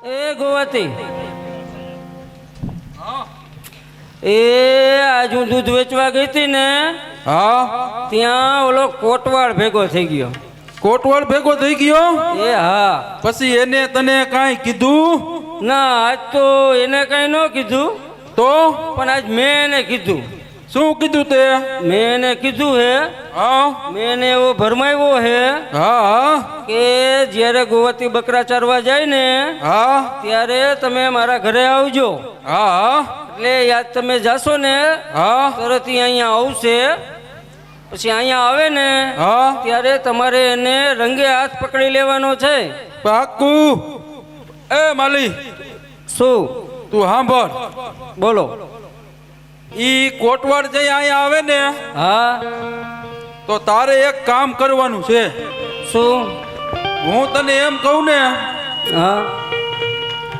એ ગોવાતી એ આજ હું દૂધ વેચવા ગઈ હતી ને હા ત્યાં ઓલો કોટવાળ ભેગો થઈ ગયો. કોટવાળ ભેગો થઈ ગયો. એ હા. પછી એને તને કાંઈ કીધું? ના આજ તો એને કઈ ન કીધું તો પણ આજ મેં એને કીધું. શું કીધું તે? મેં એને કીધું હે, હા મેં એને એવો ભરમાવ્યો હે હા કે જ્યારે ગોવાતી બકરા ચારવા જાય ને હા ત્યારે તમે મારા ઘરે આવજો. હા એટલે યાદ તમે જાશો ને હા તરત ઈ અહીંયા આવશે. પછી અહીંયા આવે ને હા ત્યારે તમારે એને રંગે હાથ પકડી લેવાનો છે. પાક્કું. એ માલી શું? તું સાંભળ. બોલો. ઈ કોટવાળ જઈ અહીંયા આવે ને હા. તો તારે એક કામ કરવાનું છે. શું? હું તને એમ કહું ને હા.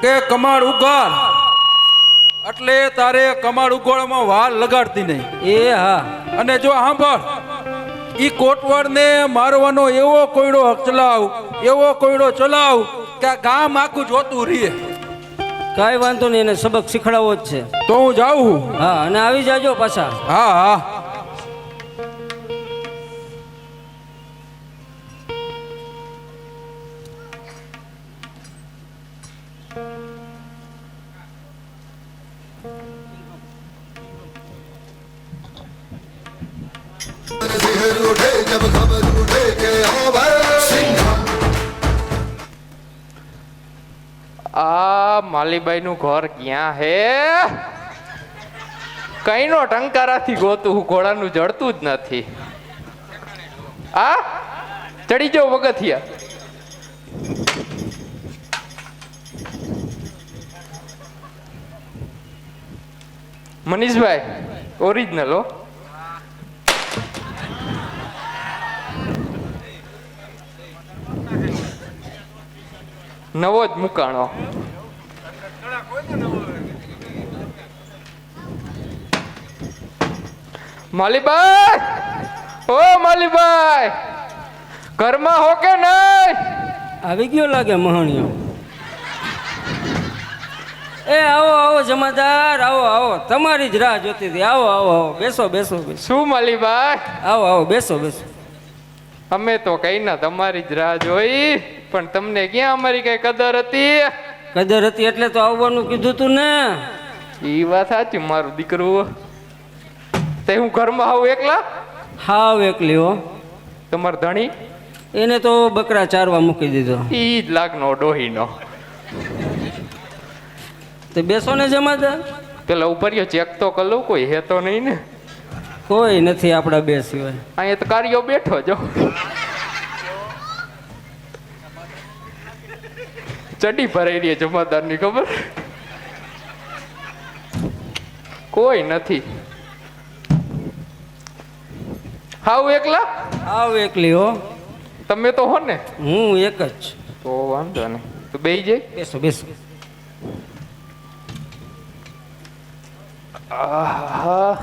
કે કમાડ ઉગાડ, એટલે તારે કમાડ ઉગાડવામાં વાર લગાડતી નહીં. એ હા. અને જો સાંભળ, ઈ કોટવાળને મારવાનો એવો કોયડો ચલાવ, એવો કોયડો ચલાવ કે આ ગામ આખું જોતું રહીએ. કાંઈ વાંધો નહીં, એને સબક શીખડાવવો જ છે. તો હું જાઉં. હા, અને આવી જાજો પાછા. હા હા. આ માલીબાઈ નું ઘર ક્યાં હે? કઈ નો ટંકારાથી ગોતું, ઘોડાનું જડતું જ નથી. આ ચડી જાવ વગથિયા. મનીષભાઈ ઓરિજિનલ હો. નવો જ મુકાણો. માલીબાઈ, ઓ માલીબાઈ, ઘરમાં હો કે નહીં? આવી ગયો લાગે મહાણિયો. એ આવો આવો જમાદાર, આવો આવો, તમારી જ રાહ જોતી હતી. આવો આવો આવો, બેસો બેસો બેસો. શું માલીબાઈ? આવો આવો, બેસો બેસો. અમે તો કઈ ના તમારી જ રાહ જોઈ, પણ તમને ક્યાં અમારી કઈ કદર હતી? કદર હતી એટલે તો આવવાનું કીધું તું ને. ઈ વાત સાચી મારું દીકરું. તે હું ઘરમાં આવું એકલા? હાવ એકલી હો. તમાર ધણી? એને તો બકરા ચારવા મૂકી દીધો. ઈ જ લાગનો ડોહીનો. તો બેસો ને જમાદાર. પેલા ઉપરિયો ચેક તો કર લઉં, કોઈ હે તો નહીં ને? કોઈ નથી આપણા બે સિવાય. અહીંયા તો કાર્યો બેઠો જો. ચડી ભરાઈ રહી જમાદાર ની ખબર? કોઈ નથી. હાવ એકલા? હાવ એકલી હો. તમે તો હો ને? હું એક જ. તો વાંધો નહીં, તો બેહી જાય. બેસો બેસો. આહા,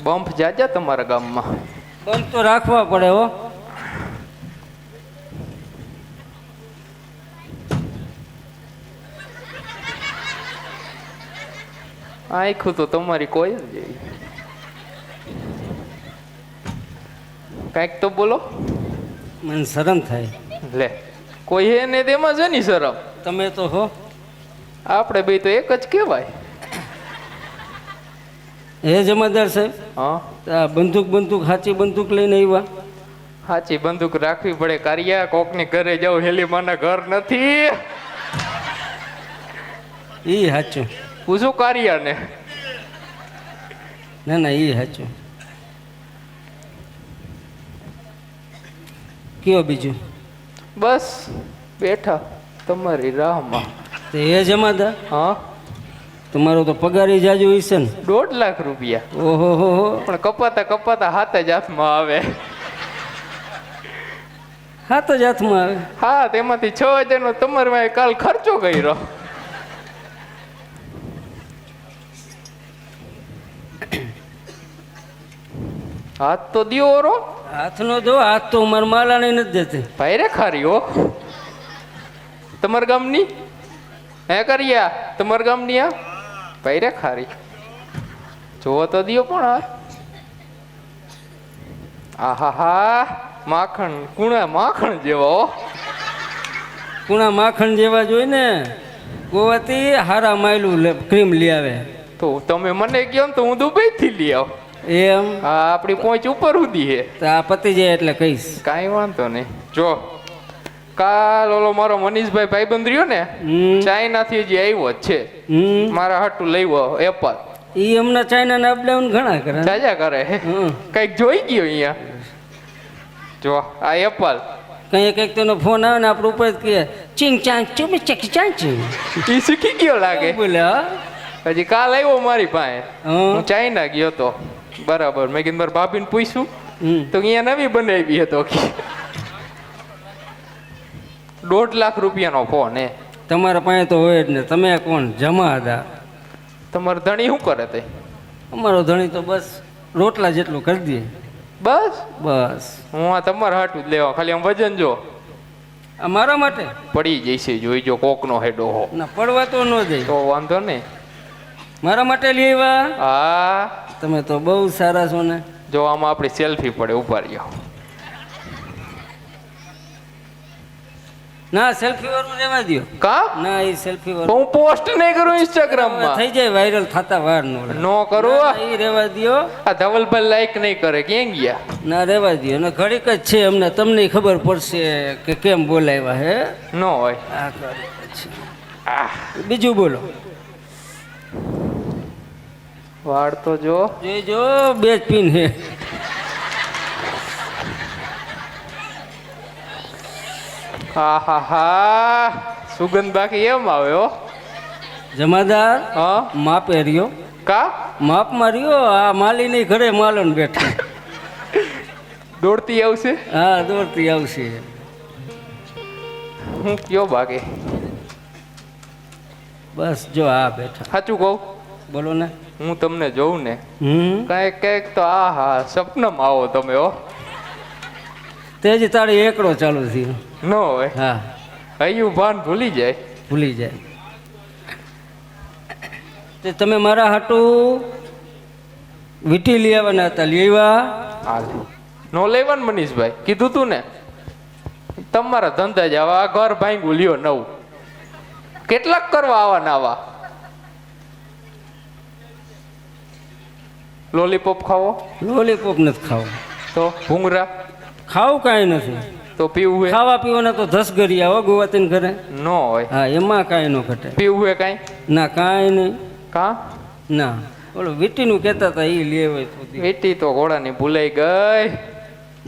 બમ્પ જાજા તમારા ગામમાં. બંધ તો રાખવા પડે હો. આખું તો તમારી કોઈ જ જેવી. કાંઈક તો બોલો. મને શરમ થાય. લે, કોઈ હે ને તેમાં છે ની શરમ. તમે તો હો. આપણે બે તો એક જ કહેવાય. હે જમાદાર સાહેબ, હા, આ બંદૂક સાચી બંદૂક લઈને આવ્યા? સાચી બંદૂક રાખવી પડે. કારિયા કોકની ઘરે જાવ, હેલીમાના ઘર નથી. ઈ સાચું. પૂછું કારિયાને. ના ના, ઈ સાચું. કયો બીજું? બસ બેઠા તમારી રાહમાં. તો એ જમાદાર, હા, તમારો તો પગારી જાજુ હશે ને? 1.5 લાખ રૂપિયા. ઓહો હો હો. પણ કપાતા કપાતા હાથ જ હાથમાં આવે. હાથ જ હાથમાં આવે. હા, તેમાંથી 6,000 નો તમારે વાંહે કાલ ખર્ચો કર્યો. હાથ તો દિયો રો. હાથનો દો, હાથ તો મારા માલાને નથી દેતી. ભાઈ રે ખારી હો. તમારા ગામની હે કરિયા તમારા ગામની આ ભાઈ રે ખારી જોવો તો દિયો પણ આહા માખણ કુણા માખણ જેવો કુણા માખણ જેવા જોઈ ને ગોવાથી હારા માયલું ક્રીમ લઈ આવે. તો તમે મને કહો ને તો હું દુબઈ થી લઈ આવ. એમ હા આપણી પહોંચ ઉપર સુધી હે. તો આ પતી જાય એટલે કહીશ. કાંઈ વાંધો નહીં. જો કાલ ઓલો મારો મનીષભાઈ ભાઈબંધ રહ્યો ને ચાઇના થી હજી આવ્યો જ છે. મારા હાટું લઈવો એપલ. ઈ હમણાં ચાઇના ના અપડાઉન ઘણા કરે. જાજા કરે. કઈક જોઈ ગયો અહીંયા. જો આ એપલ કઈક તેનો ફોન આવે ને આપણે ઉપર કહે ચીંગ ચાંગ ચુમ ચક ચાંગ ઈ શીખી ગયો લાગે. બોલે હજી કાલ આવ્યો મારી પાસે. હું ચાઇના ગયો તો બરાબર. મેં કીધું મારા ભાભીને પૂછ્યું તો અહીંયા નવી બનાવી હતો. 1.5 લાખ રૂપિયાનો ફોન હે. તમારા પાસે તો હોય જ ને. તમે કોણ જમાદાર? તમારો ધણી શું કરે તે? અમારો ધણી તો બસ રોટલા જેટલું કરી દે. બસ બસ હું આ તમારા હાટું જ લેવા. ખાલી આમ વજન જો આ મારા માટે પડી જઈશે. જોઈજો કોકનો હેડો હો ના પડવા તો ન જાય તો વાંધો નહીં. મારા માટે લઈ આવ્યા. હા તમે તો બહુ સારા છો ને. જો આમાં આપણી સેલ્ફી પડે. ઉભા રહ્યો. ના સેલ્ફી વાળું રહેવા દો. કા ના એ સેલ્ફી વાળું હું પોસ્ટ નહીં કરું ઇન્સ્ટાગ્રામ માં. થઈ જાય વાયરલ થતા વાર નો કરું. એ રહેવા દો. આ ધવલભાઈ લાઈક નહીં કરે. ક્યાં ગયા? ના રહેવા દો. અને ઘડીક જ છે અમને. તમને ખબર પડશે કે કેમ બોલાવ્યા હે. નો હોય. આ ઘડીક જ છે. બીજું બોલો. વાળ તો જો જોઈજો બે જ પીન હે. હા સુગંધ બાકી એમ આવે હો. જમાદાર હા માપે રહ્યો. કા માપ માં રહ્યો. આ માલી ની ઘરે માલન બેઠા. દોડતી આવશે. હા દોડતી આવશે. હું કયો બાકી બસ જો આ બેઠા. સાચું કહું બોલો ને. હું તમને જોઉં ને કઈક કઈક તો હા સપનામાં આવો તમે હો. તેજી તાળી એકડો ચાલુ થયો. ન હોય. હા હૈયું ભાન ભૂલી જાય. ભૂલી જાય. તે તમે મારા હાટું વીટી લઈ આવવાના હતા. લેવા હાલ નો લેવાનું મનીષભાઈ. કીધું તું ને તમારા ધંધા જ આવા. આ ઘર ભાંગું લ્યો નવું. કેટલાક કરવા આવા આવા. લોલીપોપ ખાવો? લોલીપોપ નથી ખાવું. તો ભૂંગરા ખાવું કાંઈ નથી. તો પીવું હે? ખાવા પીવાના તો 10 ગરી આવો ગોવાતીન ઘરે. ન હોય. હા એમાં કાંઈ ન ઘટે. પીવું હે કાંઈ? ના કાંઈ નહીં. કા ના ઓલો વીટીનું કહેતા હતા એ લેવાય તો વીટી તો ઘોડાની ભૂલાઈ ગઈ.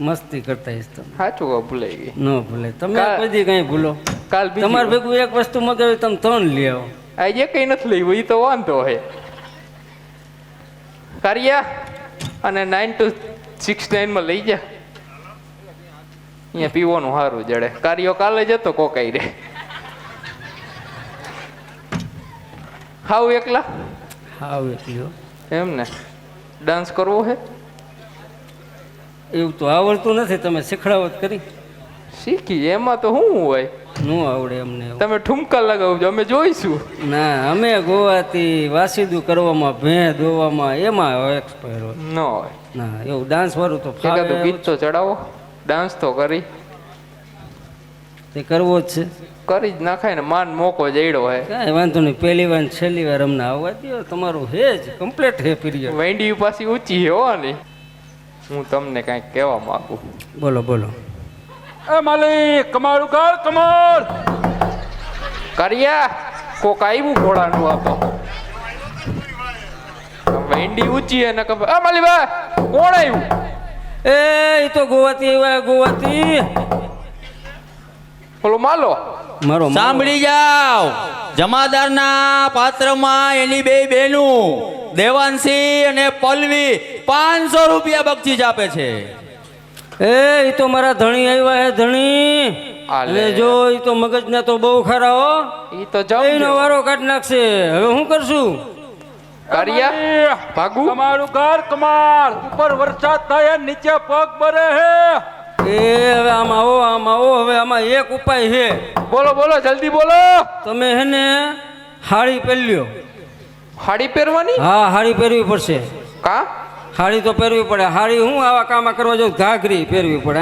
મસ્તી કરતા હઈશ તમે. સાચું કહો ભૂલાઈ ગઈ. ન ભૂલે તમે બધી કાંઈ ભૂલો. કાલ તમારે ભેગું એક વસ્તુ મગાવી તમે 3 લઈ આવો. આજે કઈ નથી લેવું. એ તો વાંધો હે. કારિયા અને 9 to 6 માં લઈ જા. અહીંયા પીવાનું સારું જડે. કાર્યો કાલે જતો કોકાઈ રે. હાવ એકલા? હાવ એકલી. એમ ને. ડાન્સ કરવો હે? એવું તો આવડતું નથી. તમે શીખડાવત કરી. શીખી એમાં તો શું હોય. ન આવડે અમને. તમે ઠુમકા લગાવજો અમે જોઈશું. ના અમે ગોવાથી વાસીદું કરવામાં ભેં દોવામાં એમાં એક્સપાયર હોય. ન હોય. ના એવું ડાન્સ વાળું તો એકાદું ગીત તો ચડાવો. ડાન્સ તો કરી તે કરવો જ છે. કરી જ નાખાય ને. માન મોકો જઈડો હે. કાંઈ વાંધો નહીં. પહેલી વાર છેલ્લી વાર અમને આવવા દો. તમારું હે જ કમ્પ્લીટ હે પીરિયડ. વેંડી પાછી ઊંચી હે હો ને. હું તમને કાંઈક કહેવા માંગુ. બોલો બોલો. એ માલિક કમાલ કર કમાલ. કર્યા કોક આવ્યું ઘોડાનું આ તો. વેંડી ઊંચી હે ને ખબર. માલીબા કોણ આવ્યું? એ તો ગોવાથી આવ્યા. ગોવાથી બોલો માલો. મારો સાંભળી જાઓ. જમાદારના પાત્રમાં એની બે બહેનું દેવાંશી અને પલ્લવી 500 રૂપિયા બક્ષીસ આપે છે. એ તો મારા ધણી આવ્યા હે. ધણી આલે. અને જો એ તો મગજના તો બહુ ખરા હો. ઈ તો એનો જમ વારો કાઢ નાખશે. હવે શું કરશું? કર્યા ભાગુ. કમાલું કર કમાલ. ઉપર વરસાદ થાય નીચે પગ ભરે હે. એ હવે આમ આવો આમ આવો. હવે આમાં એક ઉપાય છે. બોલો બોલો જલ્દી બોલો. તમે હે ને હાડી પહેરી લ્યો. હાડી પહેરવાની હા હાડી પહેરવી પડશે. કા હાડી તો પહેરવી પડે. હાડી હું આવા કામ કરવા જાઉં ઘાઘરી પહેરવી પડે.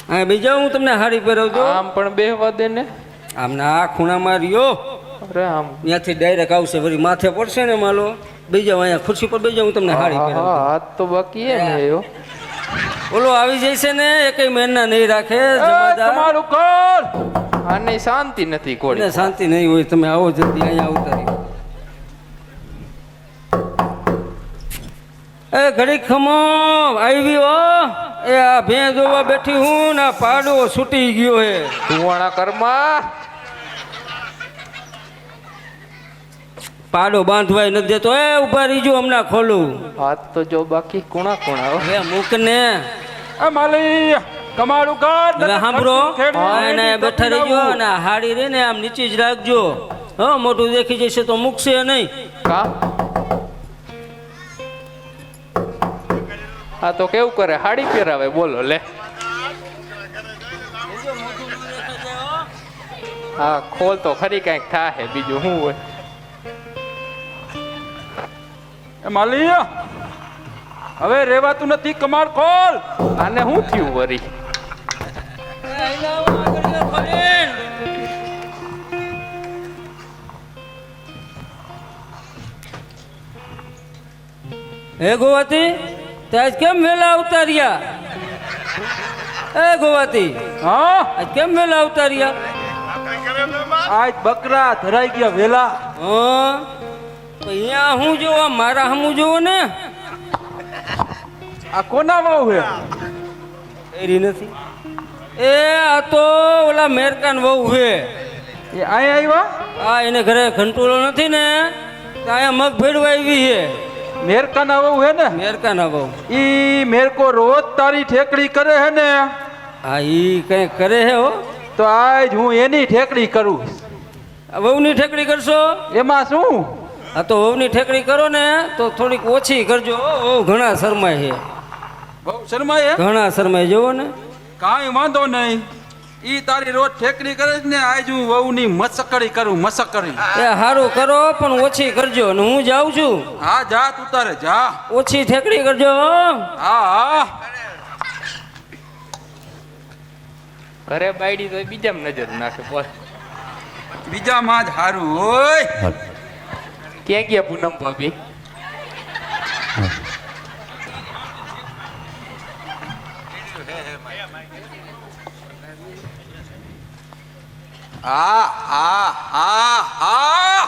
અહીંયા બીજો હું તમને હાડી પહેરવજો. આમ પણ બેહવા દે ને. આમને આ ખૂણામાં રહ્યો, અરે આમ ત્યાંથી ડાયરેક્ટ આવશે, વળી માથે પડશે ને માલો બીજો અહીંયા ખુરશી પર બેજો, હું તમને હાડી હા, પહેરાવું. હાથ તો બાકી હે ને એવો. ઓલો આવી જશે ને એકેય મહેના નહીં રાખે. એ, જમાદાર તમારું કોણ? આને શાંતિ નથી એને કોડી. શાંતિ નહીં હોય. તમે આવો જલ્દી અહીંયા આવતા રહ્યો. એ ઘડીક ખમો આવી હો. એ આ ભેં જોવા બેઠી હું ને આ પાડો છૂટી ગયો હે. ધુવાણા કર્મા પાડો બાંધવાય નથી દેતો. એ ઉભા રહીજો, હમણાં ખોલું. હાથ તો જો બાકી કુણા કુણા હો. હવે મૂક ને. એ માલી તમારું કોણ? હવે સાંભળો, ખેડૂત એને બેઠા રહીજો અને આ હાડી રે ને આમ નીચે જ રાખજો. હા મોટું દેખી જશે તો મૂકશે નહીં. કા હા તો કેવું કરે? હાડી પહેરાવે. બોલો લે. હા ખોલ તો ખરી કઈક થાહે, બીજું શું હોય. એ માલી હવે રેવાતું નથી, કમાડ ખોલ. આને શું થયું વરી? હે ગોવાતી, તે આજ કેમ વહેલા આવતા રહ્યા? એ ગોવાતી, હા આજ કેમ વહેલા આવતા રહ્યા? આજ બકરા ધરાઈ ગયા વેલા. હા તો અહીંયા હું જોવા, મારા હમું જોવો ને. આ કોના વાવ હે? એરી નથી. એ આ તો ઓલા મેરકાન વહુ હે. એ અહીંયા આવ્યા? આ એને ઘરે ઘંટોળો નથી ને, તો અહીંયા મગ ભેળવા આવી હે. મેરકાના વાવ હે ને? મેરકાના વહુ. ઈ મેરકો રોજ તારી ઠેકડી કરે હે ને, હા ઈ કઈ કરે હે હો. તો આજ હું એની ઠેકડી કરું. આ વહુની ઠેકડી કરશો? એમાં શું? હા તો વહુની ઠેકડી કરો ને તો થોડીક ઓછી કરજો. ઓ ઘણા શરમાય છે, બહુ શરમાય હે? ઘણા શરમાય જોવો ને. કાંઈ વાંધો નહીં. ઈ તારી રોજ ઠેકડી કરે છે ને, આજ હું વહુની મસકડી કરું, મસકડી. એ સારું કરો પણ ઓછી કરજો. અને હું જાઉં છું. હા જા તું તારે જા. ઓછી ઠેકડી કરજો. હા હા ઘરે બાયડી તો બીજામાં નજર નાખે. બોલ બીજામાં જ હારું હોય. ક્યાં ગયા પૂનમ ભાભી? હા હા હા હા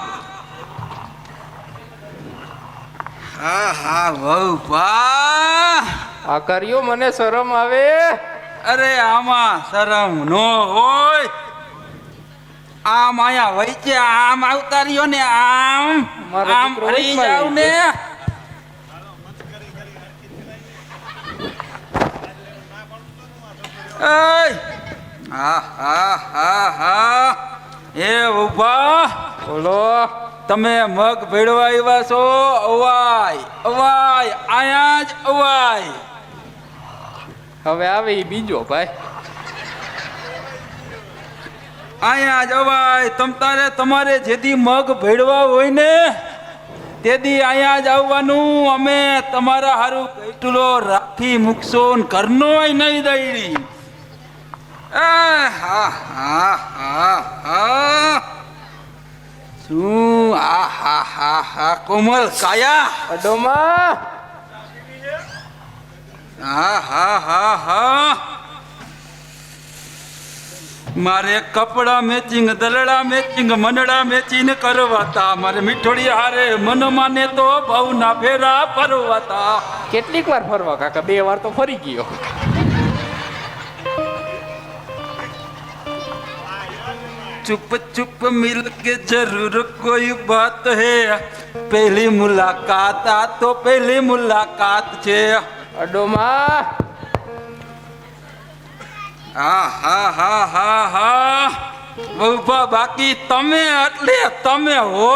હા હા વહુ બા. આ કર્યો મને શરમ આવે. અરે આમાં શરમ નો હોય. આમ આયા વૈચે આમ આવતા રહ્યો ને, આમ મારો આમ દીકરો ફરી વચમાં જાવ ને. એય! હા હા હા હા એ ઉભા. બોલો. તમે મગ ભેળવા આવ્યા છો? અવાય અવાય આયા જ અવાય. હવે આવે ઈ બીજો ભાઈ. અહીંયા જ અવાય. તમારે જેથી મગ ભેળવા હોય ને તેદી અહીંયા જ આવવાનું. અમે તમારા હારું કઈટલો રાખી મૂકશો ને ઘરનો નહીં દઈડી. હા હા હા હા શું? આ હા હા હા કોમલ કાયા. અડોમાં હા હા હા હા મારે કપડા મેચિંગ, દલડા મેચિંગ, મનડા મેચિંગ કરવાતા. મારે મીઠોડી હારે મન માને તો બહુ ના ફેરા ફરવાતા. કેટલીક વાર ફરવા કાકા? 2 વાર તો ફરી ગયો. चुप चुप मिल के जरूर कोई बात है. पहली मुलाकात आ तो पहली मुलाकात છે. અડોમાં હા હા હા હા હા બહુભા બાકી તમે એટલે તમે હો.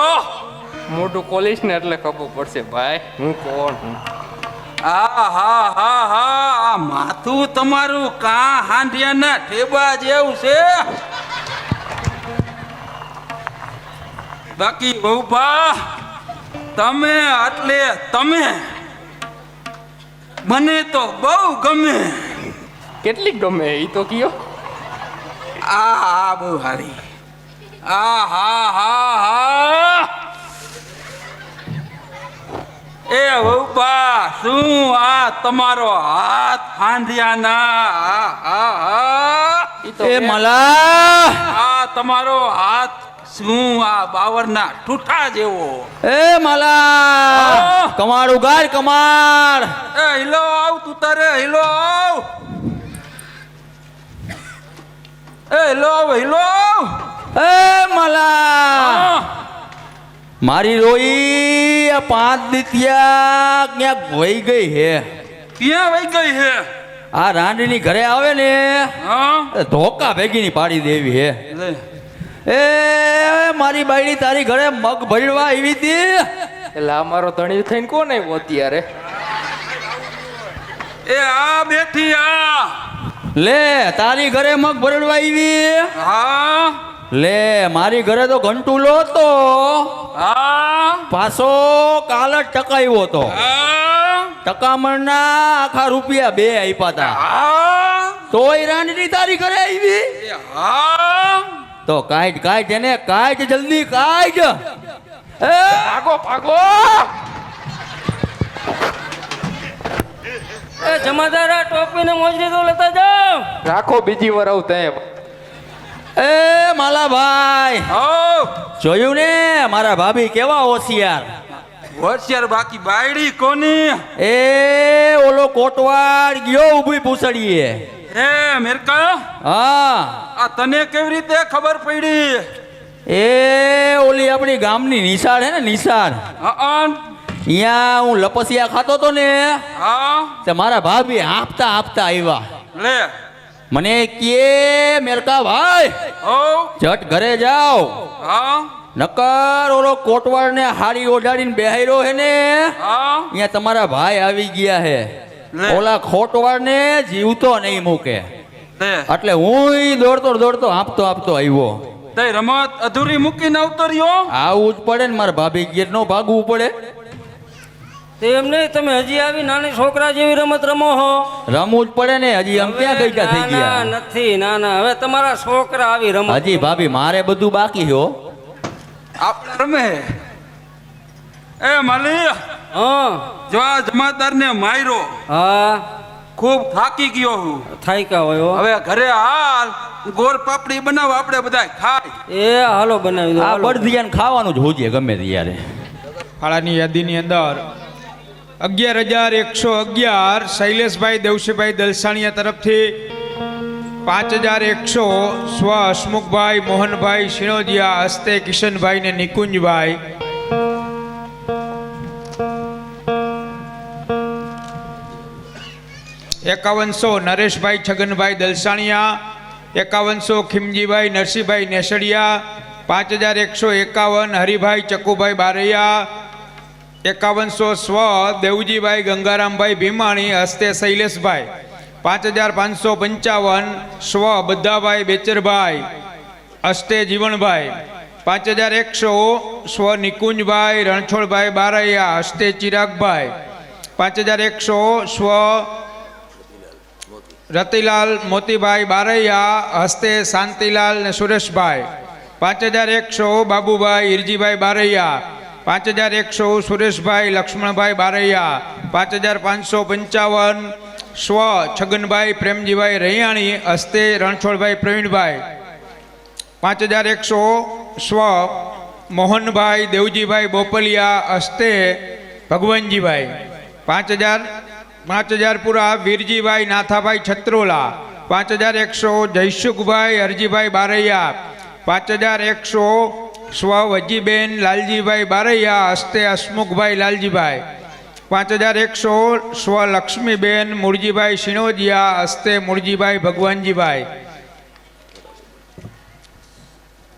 મોટું કોલીશ ને એટલે ખબર પડશે ભાઈ હું કોણ હું. હા હા હા હા આ માથું તમારું કા હાંડિયાના ઠેબા જેવું છે. બાકી વહુભા તમે એટલે તમે મને તો બહુ ગમે. કેટલી ગમે એ તો કયો. આ બહુ હારી. આ હા હા હા. એ વહુભા શું આ તમારો હાથ હાંધિયાના ઈ તો એ મલા આ તમારો હાથ શું આ બાવરના ઠૂઠા જેવો. એ મલા કમાડ ઉગાડ કમાડ. એ હિલો આવ તું તારે હિલો આવ. એ હિલો આવ હિલો આવ. એ મલા મારી રોઈ આ 5 દીતિયા ક્યાંક વહી ગઈ હે. ક્યાં વહી ગઈ હે? આ રાંડની ઘરે આવે ને હા ધોકા ભેગીની પાડી દેવી હે. લે. એ મારી બાયડી તારી ઘરે મગ ભરવા આવી હતી. એટલે આ મારો ધણી થઈને કોણ આવ્યો અત્યારે. એ આ બેઠી આ. લે તારી ઘરે મગ ભરવા આવી. હા લે મારી ઘરે તો ઘંટુલો હતો, હા પાછો કાલ જ ટકાવ્યો હતો. હા ટકામણના આખા રૂપિયા 2 આપ્યા હતા. હા તોય રાંડની તારી ઘરે આવી. એ હા તો કાઢ કાઢ એને કાઢ જલ્દી કાઢ. એ ભાગો ભાગો. એ જમાદાર આ ટોપી ને મોજડી તો લેતા જાઓ. રાખો બીજી વાર આવતા એમ. એ માલાભાઈ ઓ જોયું ને મારા ભાભી કેવા હોશિયાર. હોશિયાર બાકી બાયડી કોની? એ ઓલો કોટવાડ ગયો ઊભી પૂછડીએ. એ મેરકા હા આ તને કેવી રીતે ખબર પડી? એ ઓલી આપણી ગામની નિશાળ હે ને નિશાળ, હા અહીંયા હું લપસિયા ખાતો તો ને હા તે મારા ભાભી આપતા આપતા આવ્યા. લે મને કે મેરકા ભાઈ ઓ જટ ઘરે જાઓ, હા નકર ઓલો કોટવાડ ને હારી ઓઢાડીને બેહાર્યો હે ને હા અહીંયા તમારા ભાઈ આવી ગયા હે. લે. ઓલા ખોટવાડ ને જીવતો નહીં મૂકે. લે એટલે હું દોડતો દોડતો આપતો આપતો આવ્યો. તે રમત અધૂરી મૂકીને આવતો રહ્યો. આવું જ પડે ને મારા ભાભી ગીર નો ભાગવું પડે. તેમ નહીં, તમે હજી આવી નાની છોકરા જેવી રમત રમો હો. રમવું જ પડે ને. હજી આમ ક્યાં ગઈ થઈ ના, ગયા. નથી ના ના, હવે તમારા છોકરા આવી રમત હજી ભાભી મારે બધું બાકી હો. આપણે રમે. એ માલી હા જો આ જમાદાર ને માર્યો, હા ખૂબ થાકી ગયો હું. થાયકા હોય હો. હવે ઘરે હાલ ગોળ પાપડી બનાવ, આપણે બધા ખાય. એ હાલો બનાવી દો આ હાલો. બળદિયાને ખાવાનું જ હોજે ગમે ત્યારે. ફાળાની યાદીની અંદર 11,111 શૈલેષભાઈ દેવશીભાઈ દલસાણીયા તરફથી 5,100 સ્વ હસમુખભાઈ મોહનભાઈ શિણોદિયા હસ્તે કિશનભાઈ ને નિકુંજભાઈ. એકાવનસો નરેશભાઈ છગનભાઈ દલસાણીયા, 5100 ખીમજીભાઈ નરસિંહભાઈ નેસડિયા, 5,151 હરિભાઈ ચકુભાઈ બારૈયા, 5100 સ્વ દેવજીભાઈ ગંગારામભાઈ ભીમાણી હસ્તે શૈલેષભાઈ, 5,555 સ્વ બધાભાઈ બેચરભાઈ હસ્તે જીવણભાઈ, 5,100 સ્વ નિકુંજભાઈ રણછોડભાઈ બારૈયા હસ્તે ચિરાગભાઈ, 5,100 સ્વ રતિલાલ મોતીભાઈ બારૈયા હસ્તે શાંતિલાલ ને સુરેશભાઈ, 5,100 બાબુભાઈ હિરજીભાઈ બારૈયા, 5,100 સુરેશભાઈ લક્ષ્મણભાઈ બારૈયા, 5,555 સ્વ છગનભાઈ પ્રેમજીભાઈ રૈયાણી હસ્તે રણછોડભાઈ પ્રવીણભાઈ, 5,100 સ્વ મોહનભાઈ દેવજીભાઈ બોપલિયા હસ્તે ભગવાનજીભાઈ, 5,000 પૂરા વીરજીભાઈ નાથાભાઈ છત્રોલા, 5,100 જયસુખભાઈ હરજીભાઈ બારૈયા, 5,100 સ્વ વજીબેન લાલજીભાઈ બારૈયા હસ્તે હસમુખભાઈ લાલજીભાઈ, 5,100 સ્વ લક્ષ્મીબેન મુરજીભાઈ શિણોદિયા હસ્તે મુરજીભાઈ ભગવાનજીભાઈ,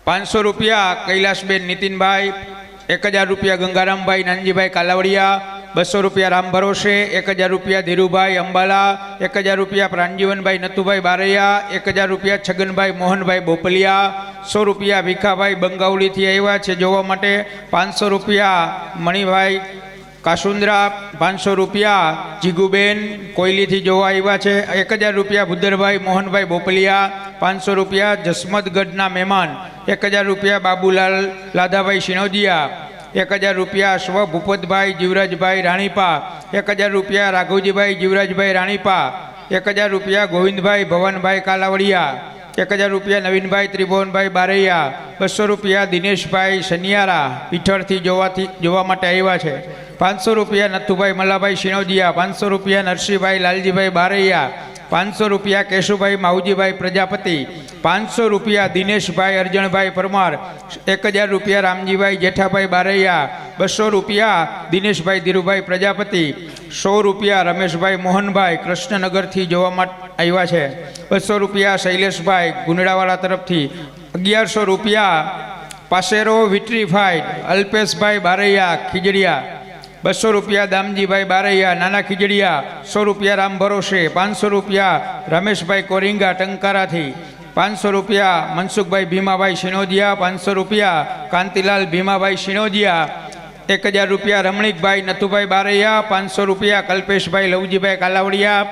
500 રૂપિયા કૈલાસબેન નીતિનભાઈ, 1,000 રૂપિયા ગંગારામભાઈ નાનજીભાઈ કાલાવડિયા, 200 રૂપિયા રામ ભરોસે, 1000 રૂપિયા ધીરુભાઈ અંબાલા, 1000 રૂપિયા પ્રાણજીવનભાઈ નતુભાઈ બારૈયા, 1000 રૂપિયા છગનભાઈ મોહનભાઈ બોપલિયા, 100 રૂપિયા ભીખાભાઈ બંગાવલીથી આવ્યા છે જોવા માટે, 500 રૂપિયા મણિભાઈ કાસુંદ્રા, 500 રૂપિયા જીગુબેન કોયલીથી જોવા આવ્યા છે, 1000 રૂપિયા ભુદરભાઈ મોહનભાઈ બોપલિયા, 500 રૂપિયા જસમતગઢના મહેમાન, 1000 રૂપિયા બાબુલાલ લાધાભાઈ શિણોદિયા, 1000 રૂપિયા સ્વ ભૂપતભાઈ જીવરાજભાઈ રાણીપા, 1000 રૂપિયા રાઘવજીભાઈ જીવરાજભાઈ રાણીપા, 1000 રૂપિયા ગોવિંદભાઈ ભવનભાઈ કાલાવડિયા, 1000 રૂપિયા નવીનભાઈ ત્રિભુવનભાઈ બારૈયા, 200 રૂપિયા દિનેશભાઈ સનિયારા પીઠળથી જોવા માટે આવ્યા છે, 500 રૂપિયા નથુભાઈ મલ્લાભાઈ શિણોદિયા, 500 રૂપિયા નરસિંહભાઈ લાલજીભાઈ બારૈયા, 500 રૂપિયા કેશુભાઈ માવજીભાઈ પ્રજાપતિ, 500 રૂપિયા દિનેશભાઈ અરજણભાઈ પરમાર, 1000 રૂપિયા રામજીભાઈ જેઠાભાઈ બારૈયા, 200 રૂપિયા દિનેશભાઈ ધીરુભાઈ પ્રજાપતિ, 100 રૂપિયા રમેશભાઈ મોહનભાઈ કૃષ્ણનગરથી જોવા માટે આવ્યા છે, 200 રૂપિયા શૈલેષભાઈ ગુંડળાવાળા તરફથી, 1100 રૂપિયા પાસેરો વિટ્રીફાઈડ અલ્પેશભાઈ બારૈયા ખીજડીયા, 200 રૂપિયા દામજીભાઈ બારૈયા નાના ખીજડીયા, 100 રૂપિયા રામ ભરોસે, 500 રૂપિયા રમેશભાઈ કોરિંગા ટંકારાથી, 500 રૂપિયા મનસુખભાઈ ભીમાભાઈ શિણોદિયા, 500 રૂપિયા કાંતિલાલ ભીમાભાઈ શિણોદિયા, 1000 રૂપિયા રમણીકભાઈ નથુભાઈ બારૈયા, 500 રૂપિયા કલ્પેશભાઈ લવજીભાઈ કાલાવડિયા,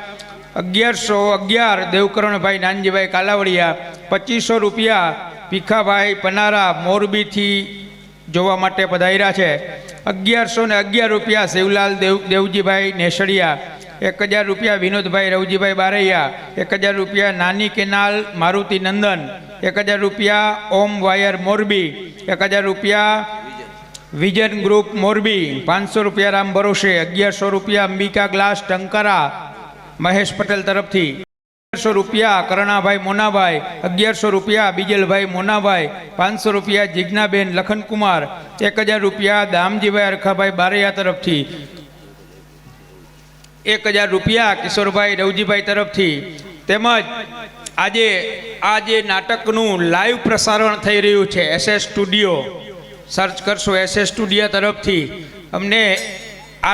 1111 દેવકરણભાઈ નાનજીભાઈ કાલાવડિયા, 2500 રૂપિયા ભીખાભાઈ પનારા મોરબીથી જોવા માટે પધાર્યા છે, 1111 રૂપિયા શિવલાલ દેવજીભાઈ નેસડિયા, 1000 રૂપિયા વિનોદભાઈ રવજીભાઈ બારૈયા, 1000 રૂપિયા નાની કેનાલ મારુતિ નંદન, 1000 રૂપિયા ઓમ વાયર મોરબી, 1000 રૂપિયા વિજન ગ્રુપ મોરબી, 500 રૂપિયા રામ ભરોસે, 1100 રૂપિયા અંબિકા ગ્લાસ ટંકારા મહેશ પટેલ તરફથી, 1100 રૂપિયા કરણાભાઈ મોનાભાઈ, 1100 રૂપિયા બીજલભાઈ મોનાભાઈ, 500 રૂપિયા જિજ્ઞાબેન લખનકુમાર, 1000 રૂપિયા દામજીભાઈ અરખાભાઈ બારૈયા તરફથી, 1000 રૂપિયા કિશોરભાઈ રવજીભાઈ તરફથી, તેમજ આજે નાટકનું લાઈવ પ્રસારણ થઈ રહ્યું છે SS સ્ટુડિયો, સર્ચ કરશો SS સ્ટુડિયો તરફથી, અમને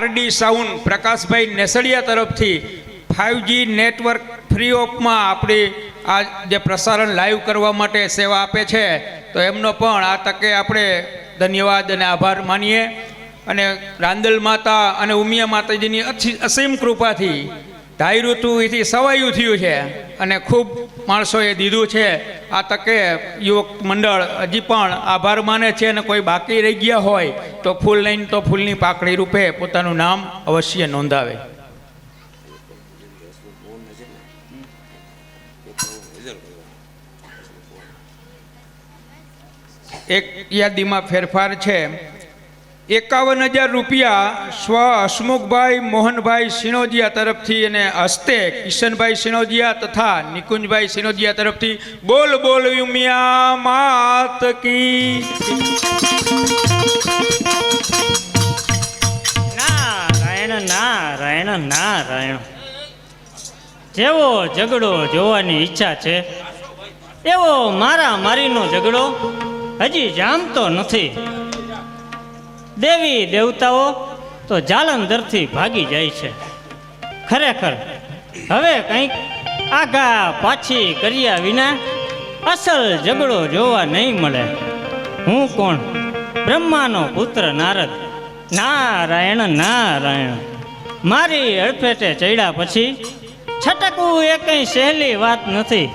RD સાઉન્ડ પ્રકાશભાઈ નેસડિયા તરફથી 5G નેટવર્ક ફ્રી ઓફમાં આપણે આ જે પ્રસારણ લાઈવ કરવા માટે સેવા આપે છે, તો એમનો પણ આ તકે આપણે ધન્યવાદ અને આભાર માનીએ, અને રાંદલ માતા અને ઉમિયા માતાજીની અસીમ કૃપાથી ધાર્યું હતું એથી સવાયું થયું છે, અને ખૂબ માણસોએ દીધું છે. આ તકે યુવક મંડળ હજી પણ આભાર માને છે, અને કોઈ બાકી રહી ગયા હોય તો ફૂલ લઈને તો ફૂલની પાકડી રૂપે પોતાનું નામ અવશ્ય નોંધાવે. એક યાદીમાં ફેરફાર છે. 51,000 રૂપિયા સ્વ હસમુખભાઈ મોહનભાઈ સિણોદિયા તરફથી અને હસ્તે કિશનભાઈ સિણોદિયા તથા નિકુંજભાઈ સિણોદિયા તરફથી. બોલ બોલ ઉમિયા માત કી. નારાયણ નારાયણ નારાયણ. જેવો ઝઘડો જોવાની ઈચ્છા છે એવો મારા મારીનો ઝઘડો હજી જામતો નથી. દેવી દેવતાઓ તો જાલંધરથી ભાગી જાય છે. ખરેખર હવે કંઈક આગા પાછી કર્યા વિના અસલ ઝઘડો જોવા નહીં મળે. હું કોણ? બ્રહ્માનો પુત્ર નારદ. નારાયણ નારાયણ. મારી અડફેટે ચડ્યા પછી છટકવું એ કંઈ સહેલી વાત નથી.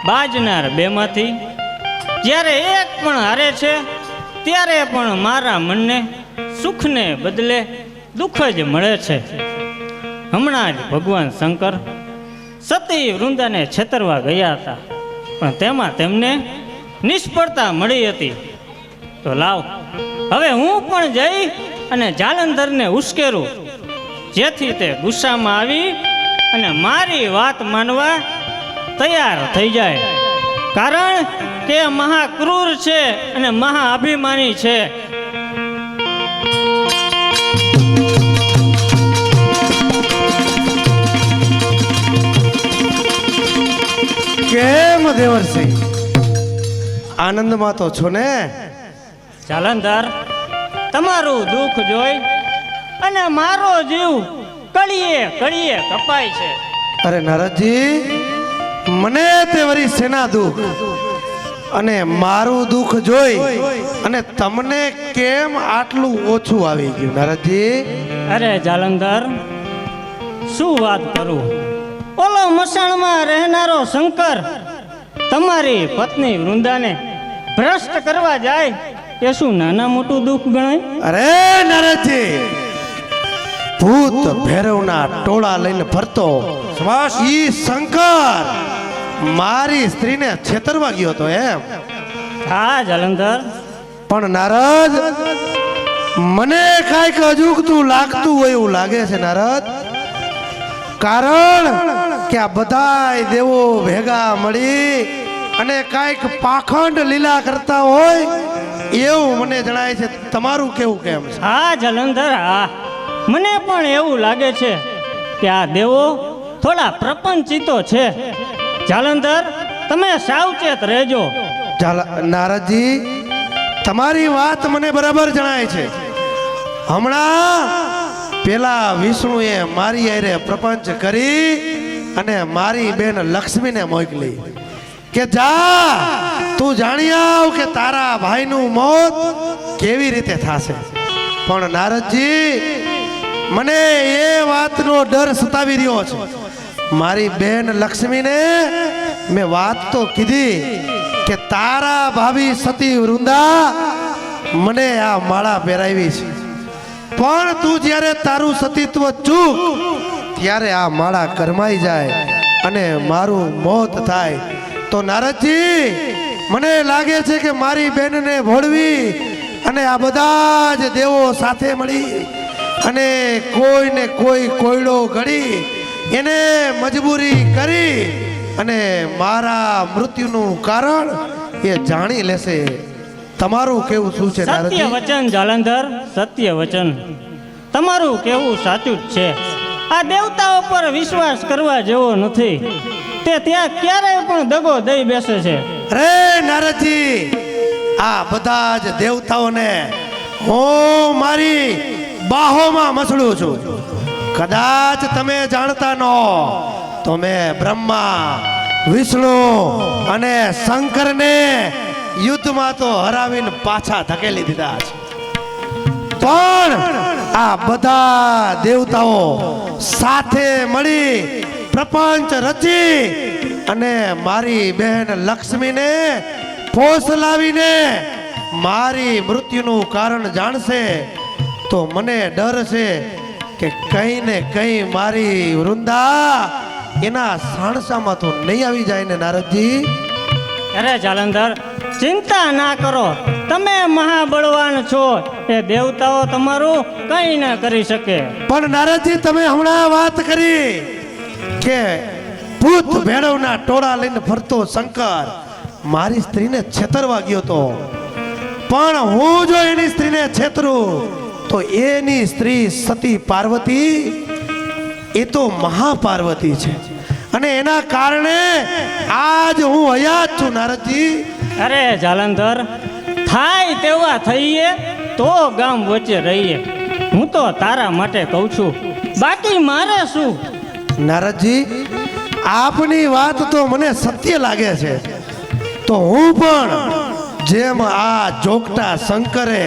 બાજનાર બેમાંથી જ્યારે એક પણ હારે છે ત્યારે પણ મારા મનને સુખને બદલે દુઃખ જ મળે છે. હમણાં જ ભગવાન શંકર સતી વૃંદાને છેતરવા ગયા હતા, પણ તેમાં તેમને નિષ્ફળતા મળી હતી. તો લાવ હવે હું પણ જઈ અને જાલંધરને ઉશ્કેરું, જેથી તે ગુસ્સામાં આવી અને મારી વાત માનવા તૈયાર થઈ જાય. કારણ કે મહાક્રૂર છે અને મહા અભિમાની છે. કેમ દેવરસિંહ, આનંદમાં તો છો ને? જાલંધર, તમારું દુઃખ જોઈ અને મારો જીવ કળીએ કળીએ કપાય છે. અરે નારદજી, મને તે વરી સેના દુઃખ અને મારું દુઃખ જોઈ અને તમને કેમ આટલું ઓછું આવી ગયું નારદજી? અરે જાલંધર, શું વાત કરું. ઓલો મસાણમાં રહેનારો શંકર તમારી પત્ની વૃંદાને ભ્રષ્ટ કરવા જાય એ શું નાના મોટું દુઃખ ગણાય? અરે નારદજી, ભૂત ભૈરવના ટોળા લઈને ફરતો ઈ શંકર મારી સ્ત્રીને છેતરવા ગયો હતો એમ? હા જાલંધર, પણ નારદ, મને કાંઈક અજુગતું લાગતું હોય એવું લાગે છે નારદ. કારણ કે આ બધાય દેવો ભેગા મળી અને કાંઈક પાખંડ લીલા કરતા હોય એવું મને જણાય છે. તમારું કેવું કેમ છે? હા જાલંધર, હા, મને પણ એવું લાગે છે કે આ દેવો થોડા પ્રપંચિતો છે. જાલંધર, તમે સાવચેત રહેજો. નારદજી, તમારી વાત મને બરાબર જણાય છે. હમણાં પેલા વિષ્ણુએ મારી હારે પ્રપંચ કરી અને મારી બેન લક્ષ્મીને મોકલી કે જા તું જાણી આવ કે તારા ભાઈનું મોત કેવી રીતે થશે. પણ નારદજી, મને એ વાતનો ડર સતાવી રહ્યો છે. મારી બેન લક્ષ્મીને મેં વાત તો કીધી કે તારા ભાભી સતી વૃંદા મને આ માળા પહેરાવી છે, પણ તું જ્યારે તારું સતીત્વ ચૂક ત્યારે આ માળા કરમાઈ જાય અને મારું મોત થાય. તો નારદજી, મને લાગે છે કે મારી બેનને ભોળવી અને આ બધા જ દેવો સાથે મળી અને કોઈને કોઈ કોયડો ઘડી એને મજબૂરી કરી અને મારા મૃત્યુનું કારણ એ જાણી લેશે. તમારું કેવું શું છે સત્ય નારદજી? વચન જાલંધર, સત્ય વચન. તમારું કેવું સાચું જ છે. આ દેવતાઓ પર વિશ્વાસ કરવા જેવો નથી. તે ત્યાં ક્યારેય પણ દગો દઈ બેસે છે. અરે નારદજી, આ બધા જ દેવતાઓને હું મારી બાહોમાં મસળું છું. કદાચ તમે જાણતા ન તો મેં બ્રહ્મા, વિષ્ણુ અને શંકરને યુદ્ધમાં તો હરાવીને પાછા ધકેલી દીધા છે. પણ આ બધા દેવતાઓ સાથે મળી પ્રપંચ રચી અને મારી બહેન લક્ષ્મીને ફોસલાવીને મારી મૃત્યુનું કારણ જાણશે. તો મને ડર છે કે કઈ ને કઈ મારી વૃંદા એના સાણસામાં તો નહીં આવી જાય ને નારદજી? અરે જાલંધર, ચિંતા ના કરો. તમે મહાબળવાન છો. એ દેવતાઓ તમારું કંઈ ના કરી શકે. પણ નારદજી, તમે હમણાં વાત કરી કે ભૂત ભેળવના ટોળા લઈને ફરતો શંકર મારી સ્ત્રીને છેતરવા ગયો તો. પણ હું જો એની સ્ત્રીને છેતરું તો એની સ્ત્રી સતી પાર્વતી એ તો મહાપાર્વતી છે અને એના કારણે આજ હું હયાત છું નારદજી. અરે જાલંધર, થાય તેવા થઈએ તો ગામ વચ્ચે રહીએ. હું તો તારા માટે કહું છું, બાકી મારે શું? નારદજી, આપની વાત તો મને સત્ય લાગે છે. તો હું પણ જેમ આ જોગટા શંકરે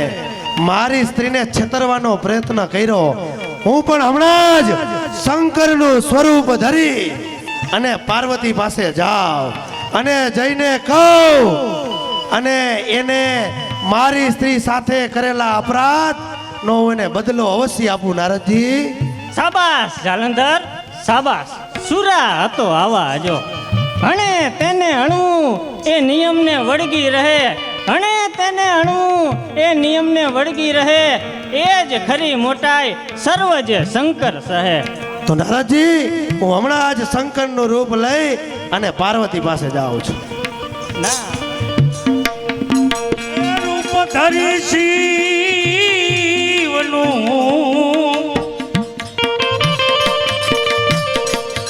મારી સ્ત્રીને છેતરવાનો પ્રયત્ન કર્યો, હું પણ હમણાં જ શંકરનું સ્વરૂપ ધરી અને પાર્વતી પાસે જાઉં અને જઈને કહું અને એને મારી સ્ત્રી સાથે કરેલા અપરાધ નો એને બદલો અવશ્ય આપું. નારદજી, શાબાશ જાલંધર, શાબાશ. સુરા હતો આવા જો. હણે તેને હણવું એ નિયમને વળગી રહે. હણે તેને હણવું એ નિયમને વળગી રહે. એ જ ખરી મોટાઈ સર્વ જે શંકર સહે. તો નારદજી, હું હમણાં જ શંકરનું રૂપ લઈ અને પાર્વતી પાસે જાઉં છું. ના રૂપ ધરી શિવનું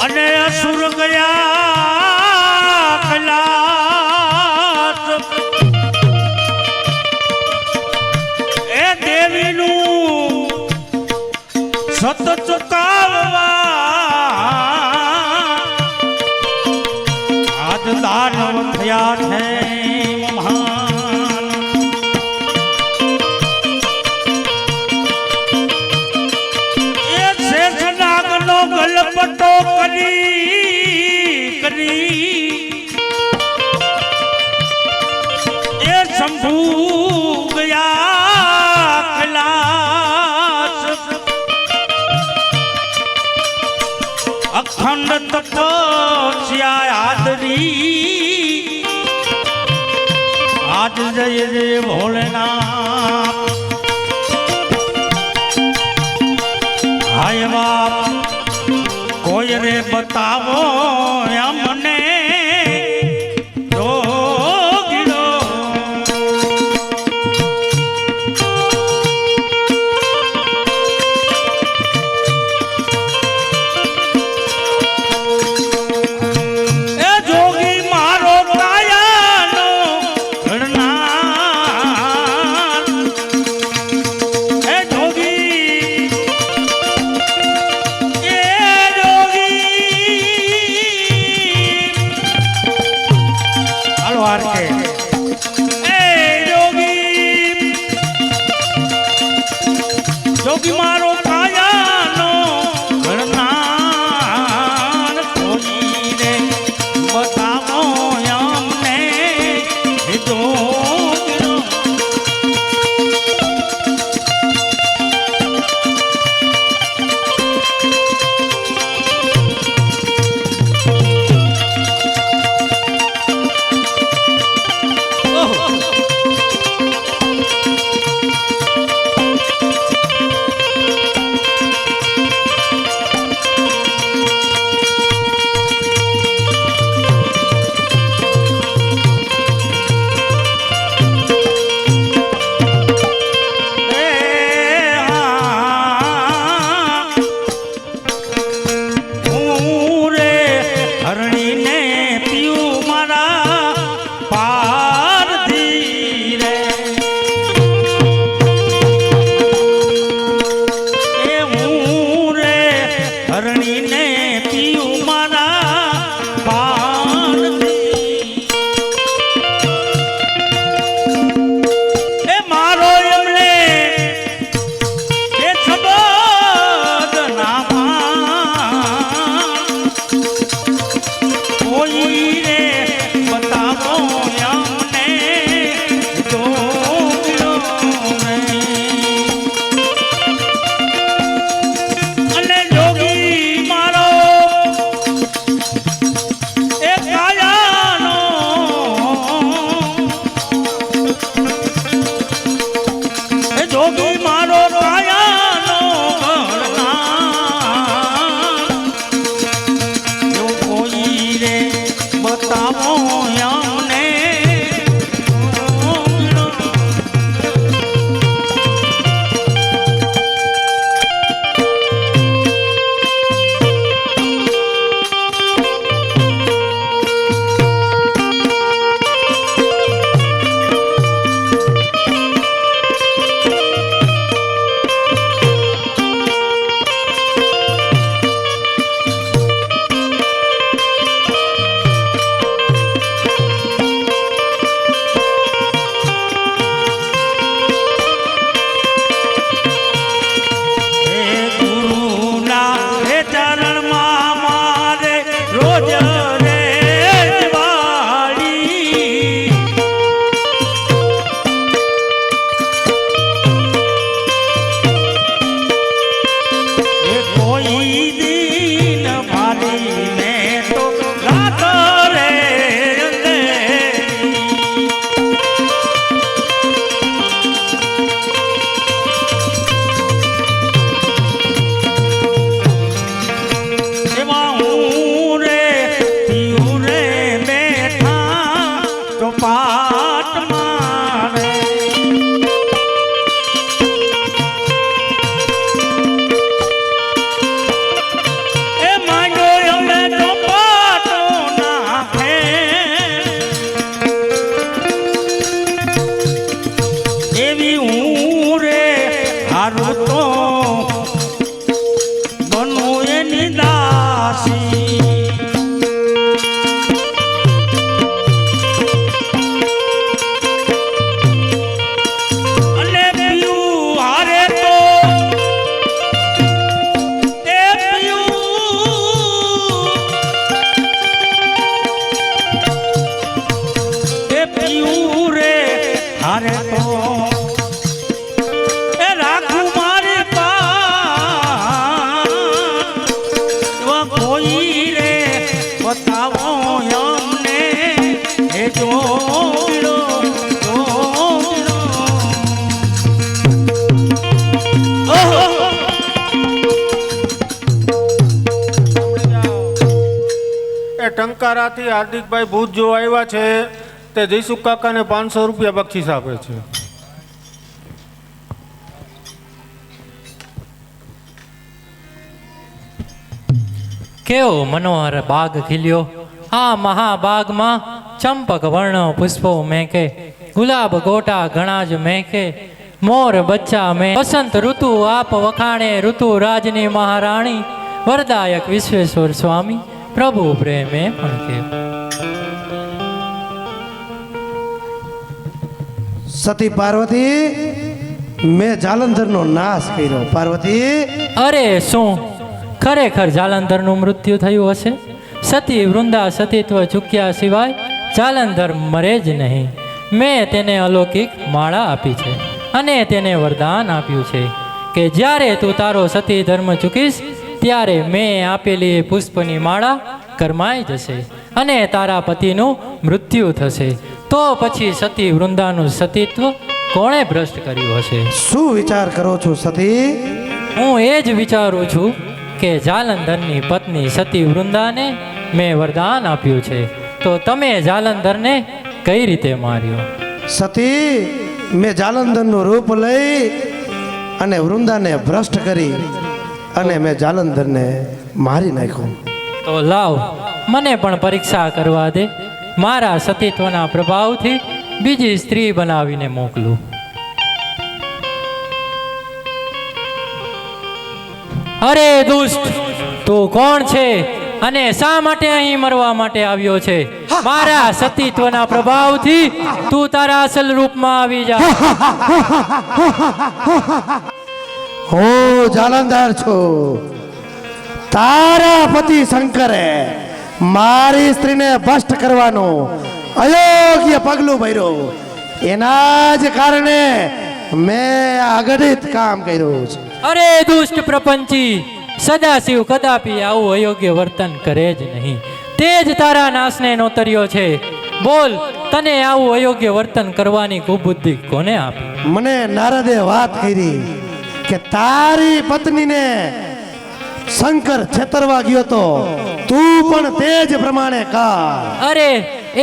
અને અસુર ગયા કૈલાસ. એ દેવીનું સત ચુકાવવા આજ દાનવ થયા છે મહાન એ શેષનાગનો ગલપટો કરી એ શંભુ ગયા કૈલાસ અખંડ તપસ્યા આદરી આજ જય જય ભોલેનાથ હાય બાપ કોઈ રે બતાવો અમને જોગીડો એ જોગી મારો કાયાનો ઘડનાર એ જોગી મારે તો એ રાખું મારી પા કોઈ રે બતાવો અમને એ જોગીડો એ ટંકારાથી હાર્દિકભાઈ ભૂત જો આવ્યા છે તે જયસુખ કાકાને 500 રૂપિયા બક્ષીસ આપે છે. કેવો મનોહર બાગ ખીલ્યો, આ મહાબાગમાં ચંપક વર્ણ પુષ્પો મેકે, ગુલાબ ગોટા ઘણા જ મેકે, મોર બચ્ચા મેં, વસંત ઋતુ આપ વખાણે, ઋતુ રાજની મહારાણી, વરદાયક વિશ્વેશ્વર સ્વામી, પ્રભુ પ્રેમે પણ કે. સતી પાર્વતી, મેં જાલંધરનો નાશ કર્યો. પાર્વતી, અરે શું ખરેખર જાલંધરનું મૃત્યુ થયું હશે? સતી વૃંદા સતીત્વ ચૂક્યા સિવાય જાલંધર મરે જ નહીં. મેં તેને અલૌકિક માળા આપી છે અને તેને વરદાન આપ્યું છે કે જ્યારે તું તારો સતી ધર્મ ચૂકીશ ત્યારે મેં આપેલી એ પુષ્પની માળા કરમાઈ જશે અને તારા પતિનું મૃત્યુ થશે. તો પછી સતી વૃંદાનું સતીત્વ કોણે ભ્રષ્ટ કર્યું હશે? શું વિચાર કરો છો સતી? હું એ જ વિચારું છું કે જાલંધરની પત્ની સતી વૃંદાને મેં વરદાન આપ્યું છે, તો તમે જાલંધરને કઈ રીતે માર્યો? સતી, મેં જાલંધરનું રૂપ લઈ અને વૃંદાને ભ્રષ્ટ કરી અને મેં જાલંધરને મારી નાખ્યું. તો લાવ મને પણ પરીક્ષા કરવા દે, મારા સતીત્વના પ્રભાવથી બીજી સ્ત્રી બનાવીને મોકલું. અરે દુષ્ટ, તું કોણ છે અને શા માટે અહીં મરવા માટે આવ્યો છે? મારા સતીત્વના પ્રભાવથી તું તારા અસલ રૂપમાં આવી જા. હું જાલંધર છું. તારા પતિ શંકરે મારી સ્ત્રીને ભ્રષ્ટ કરવાનું અયોગ્ય પગલું ભર્યું, એના જ કારણે મેં અઘટિત કામ કર્યું છે. અરે દુષ્ટ પ્રપંચી, સદાશિવ કદાપી આવું અયોગ્ય વર્તન કરે જ નહીં. તે જ તારા નાશને નોતર્યો છે. બોલ, તને આવું અયોગ્ય વર્તન કરવાની કુબુદ્ધિ કોને આપી? મને નારદે વાત કરી કે તારી પત્નીને શંકર છેતરવા ગયો તો તું પણ તે જ પ્રમાણે કર. અરે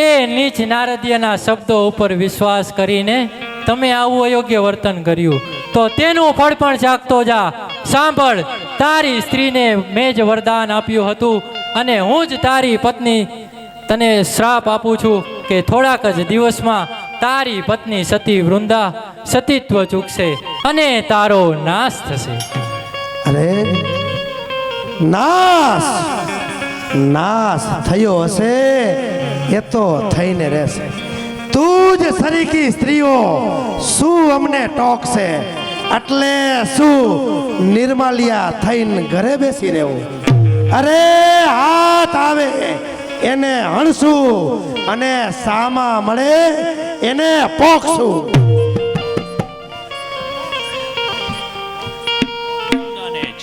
એ નીચ નારદીયના શબ્દો ઉપર વિશ્વાસ કરીને તમે આવું અયોગ્ય વર્તન કર્યું તો તેનું ફળ પણ ચાખતો જા. સાંભળ, તારી સ્ત્રીને મેં જ વરદાન આપ્યું હતું અને હું જ તારી પત્ની તને શ્રાપ આપું છું કે થોડાક જ દિવસમાં તારી પત્ની સતી વૃંદા સતીત્વ ચૂકશે અને તારો નાશ થશે. અરે નાશ નાશ થયો હશે એ તો થઈને રહેશે. તું જ સરીકી સ્ત્રીઓ શું અમને ટોકશે? એટલે શું નિર્માલ્યા થઈને ઘરે બેસી રહેવું? અરે હાથ આવે એને હણશું અને સામા મળે એને પોખશું.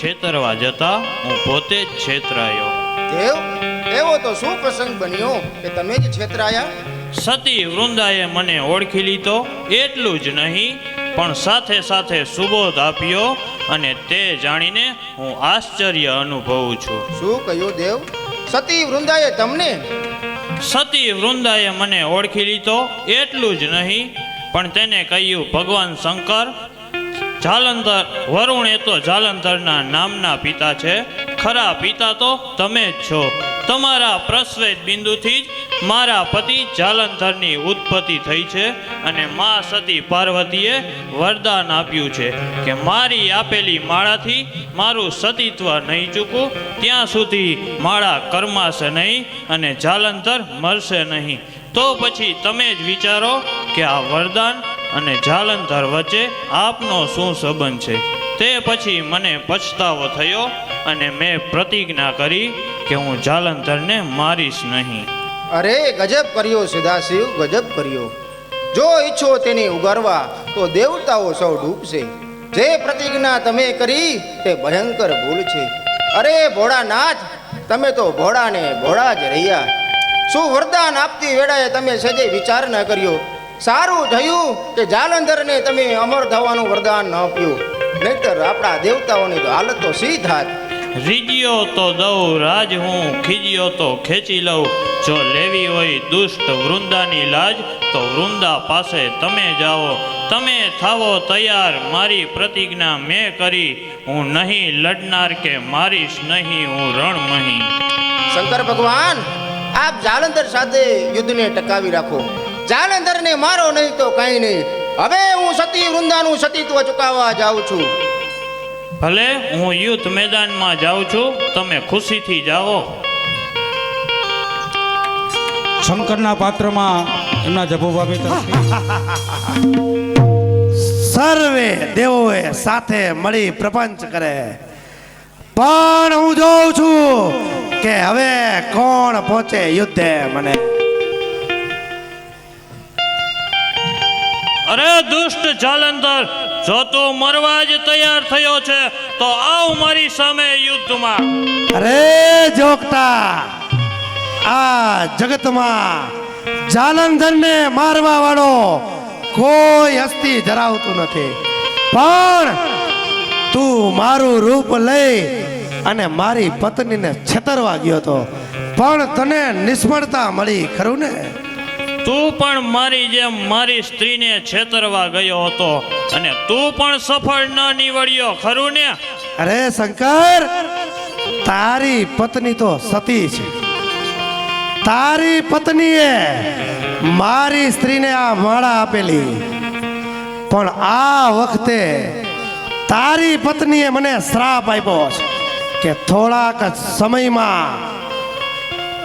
છેતરવા જતા હું પોતે જ છેતરાયો. દેવ, એવો તો શું પ્રસંગ બન્યો કે તમે જ છેતરાયા? સતી વૃંદાએ મને ઓળખી લીધો, એટલું જ નહીં પણ સાથે સાથે સુબોધ આપ્યો અને તે જાણીને હું આશ્ચર્ય અનુભવું છું. શું કહ્યું દેવ? સતી વૃંદાએ તમને? સતી વૃંદાએ મને ઓળખી લીધો, એટલું જ નહીં પણ તેને કહ્યું ભગવાન શંકર, જાલંધર વરુણ એ તો જાલંધરના નામના પિતા છે, ખરા પિતા તો તમે જ છો. તમારા પ્રસ્વેદ બિંદુથી જ મારા પતિ જાલંધરની ઉત્પત્તિ થઈ છે અને મા સતી પાર્વતીએ વરદાન આપ્યું છે કે મારી આપેલી માળાથી મારું સતીત્વ નહીં ચૂકું ત્યાં સુધી માળા કરમાશે નહીં અને જાલંધર મરશે નહીં. તો પછી તમે જ વિચારો કે આ વરદાન અને જાલંધર વચ્ચે આપનો શું સંબંધ છે? તે પછી મને પછતાવો થયો અને મેં પ્રતિજ્ઞા કરી કે હું જાલંધરને મારીશ નહીં. અરે ગજબ કર્યો સદાશિવ, ગજબ કર્યો. જો ઈચ્છો તેની ઉગારવા તો દેવતાઓ સૌ ડૂબશે. જે પ્રતિજ્ઞા તમે કરી તે ભયંકર ભૂલ છે. અરે ભોળાનાથ, તમે તો ભોળા ને ભોળા જ રહ્યા. શું વરદાન આપતી વેળાએ તમે સજે વિચાર ન કર્યો? સારું થયું કે જાલંધરને તમે અમર થવાનું વરદાન ન આપ્યું, નહીતર આપણા દેવતાઓની તો હાલત તો સી થાત. રીજ્યો તો દઉં રાજ હું, ખીજ્યો તો ખેંચી લઉં. જો લેવી હોય દુષ્ટ વૃંદાની લાજ, તો વૃંદા પાસે તમે જાઓ. તમે થાવો તૈયાર, મારી પ્રતિજ્ઞા મેં કરી. હું નહીં લડનાર કે મારીશ નહીં હું રણમહી. શંકર ભગવાન, આપ જાલંધર સાથે યુદ્ધને ટકાવી રાખો. જાલંધરને મારો નહીં તો કંઈ નહીં. હવે હું સતી વૃંદાનું સતીત્વ ચૂકવવા જાઉં છું. ભલે, હું યુદ્ધ મેદાનમાં જાઉં છું, તમે ખુશીથી જાઓ. શંકરના પાત્રમાં એમના જભોભાભી તરફથી સર્વે દેવોએ સાથે મળી પ્રપંચ કરે, પણ હું જોઉં છું કે હવે કોણ પહોંચે યુદ્ધે મને. અરે દુષ્ટ જાલંધર, જો તું મરવા જ તૈયાર થયો છે તો આવ મારી સામે યુદ્ધમાં. અરે જોગતા, આ જગતમાં જાલંધરને મારવા વાળો કોઈ હસ્તી ધરાવતું નથી, પણ તું મારું રૂપ લઈ અને મારી પત્નીને છેતરવા ગયો હતો, પણ તને નિષ્ફળતા મળી ખરું ને? તું પણ મારી જેમ મારી સ્ત્રીને છેતરવા ગયો હતો અને તું પણ સફળ ન નીવડ્યો ખરું ને? અરે શંકર, તારી પત્ની તો સતી છે. તારી પત્નીએ મારી સ્ત્રીને આ માળા આપેલી, પણ આ વખતે તારી પત્નીએ મને શ્રાપ આપ્યો છે કે થોડાક જ સમયમાં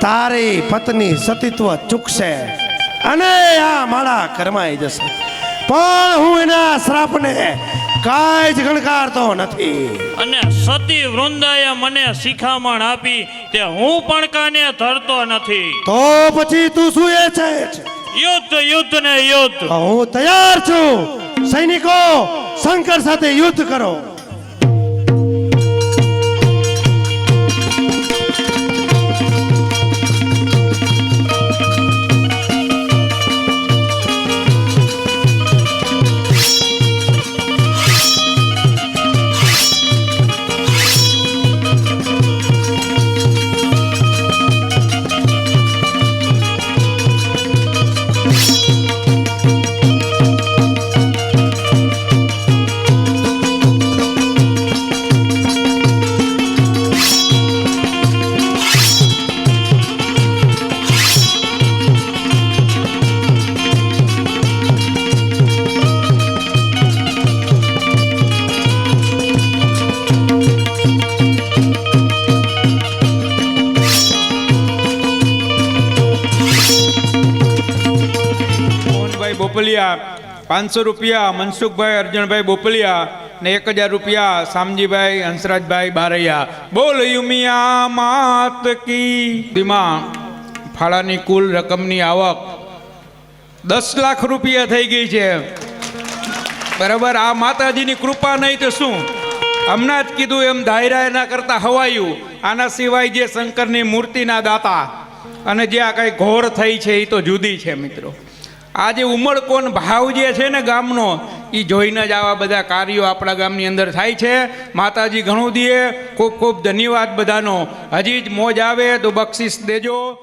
તારી પત્ની સતીત્વ ચૂકશે અને આ માળા કરમાઈ જશે. પણ હું એના શ્રાપને કાંઈ જ ગણકારતો નથી. અને સતી વૃંદાએ મને શિખામણ આપી તે હું પણ કાને ધરતો નથી. તો પછી તું શું એ છે? યુદ્ધ, યુદ્ધ ને યુદ્ધ. હું તૈયાર છું. સૈનિકો, શંકર સાથે યુદ્ધ કરો. બોપલિયા 500 રૂપિયા, મનસુખભાઈ અર્જણભાઈ બોપલિયા ને 1000 રૂપિયા શામજીભાઈ હંસરાજભાઈ બારૈયા. બોલ યુમિયા માત કી. દીમાં ફાળાની કુલ રકમની આવક 10 લાખ રૂપિયા થઈ ગઈ છે. બરાબર, આ માતાજીની કૃપા નહીં તો શું? હમણાં જ કીધું એમ ધાયરા એના કરતા હવાયું. આના સિવાય જે શંકરની મૂર્તિના દાતા અને જે આ કઈ ઘોર થઈ છે એ તો જુદી છે મિત્રો. આ જે ઉમળકોન ભાવ જે છે ને ગામનો, એ જોઈને જ આવા બધા કાર્યો આપણા ગામની અંદર થાય છે. માતાજી ઘણું દે. ખૂબ ખૂબ ધન્યવાદ બધાનો. હજી જ મોજ આવે તો બક્ષિસ દેજો.